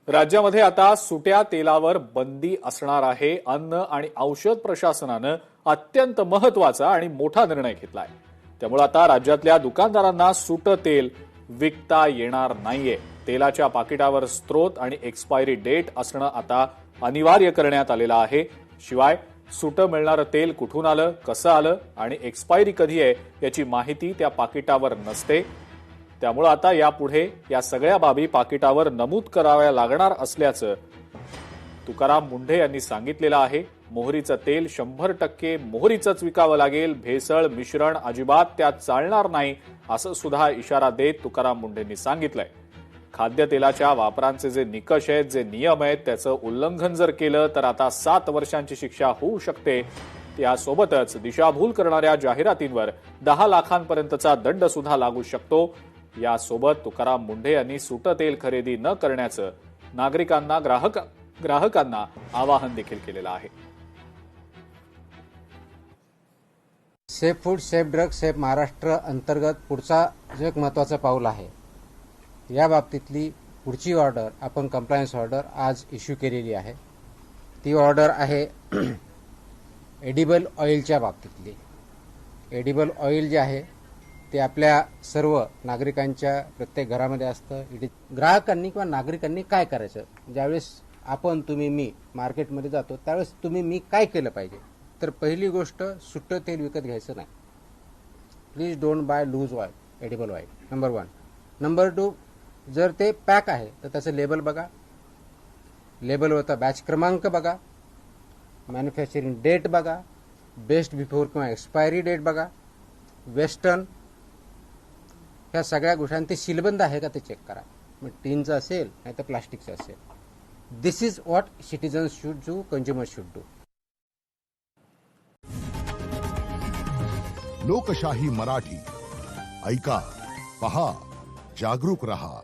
राज्यामध्ये आता सुट्या तेलावर बंदी असणार आहे. अन्न आणि औषध प्रशासनानं अत्यंत महत्वाचा आणि मोठा निर्णय घेतलाय. त्यामुळे आता राज्यातल्या दुकानदारांना सुटं तेल विकता येणार नाहीये. तेलाच्या पाकिटावर स्त्रोत आणि एक्सपायरी डेट असणं आता अनिवार्य करण्यात आलेलं आहे. शिवाय सुटं मिळणारं तेल कुठून आलं, कसं आलं आणि एक्सपायरी कधी आहे याची माहिती त्या पाकिटावर नसते. त्यामुळे आता यापुढे या सगळ्या बाबी पाकिटावर नमूद कराव्या लागणार असल्याचं तुकाराम मुंढे यांनी सांगितलेलं आहे. मोहरीचं तेल 100% मोहरीचंच विकावं लागेल. भेसळ मिश्रण अजिबात त्यात चालणार नाही असं सुद्धा इशारा देत तुकाराम मुंढेंनी सांगितलंय. खाद्यतेलाच्या वापरांचे जे निकष आहेत, जे नियम आहेत, त्याचं उल्लंघन जर केलं तर आता 7 वर्षांची शिक्षा होऊ शकते. यासोबतच दिशाभूल करणाऱ्या जाहिरातींवर 10 लाखांपर्यंतचा दंड सुद्धा लागू शकतो. यासोबत तुकाराम मुंढे यांनी सुटं तेल खरेदी न करण्याचं नागरिकांना ग्राहकांना आवाहन देखील केलेलं आहे. Safe food safe drug safe Maharashtra अंतर्गत पुढचा जो एक महत्त्वाचं पाऊल आहे, या बाबतीतली पुढची ऑर्डर आपण कंप्लायन्स ऑर्डर आज इश्यू केलेली आहे. ती ऑर्डर आहे एडिबल ऑइलच्या बाबतीतली. एडिबल ऑइल जे आहे ते आपल्या सर्व नागरिकांच्या प्रत्येक घरामध्ये असतं. ग्राहकांनी किंवा नागरिकांनी काय करायचं, ज्यावेळेस आपण तुम्ही मी मार्केटमध्ये जातो त्यावेळेस तुम्ही मी काय केलं पाहिजे, तर पहिली गोष्ट सुट्टं तेल विकत घ्यायचं नाही. Please don't buy loose oil, edible oil, number 1. Number 2, जर ते पॅक आहे तर त्याचं लेबल बघा. लेबलवरचा बॅच क्रमांक बघा, मॅन्युफॅक्चरिंग डेट बघा, बेस्ट बिफोर किंवा एक्सपायरी डेट बघा, वेस्टर्न, ह्या सगळ्या गोष्टी सीलबंद आहे का ते चेक करा. मग टीनचं असेल नाही तर प्लास्टिकचं असेल. This is what citizens should do, consumer should do. लोकशाही मराठी ऐका, पहा, जागरूक रहा.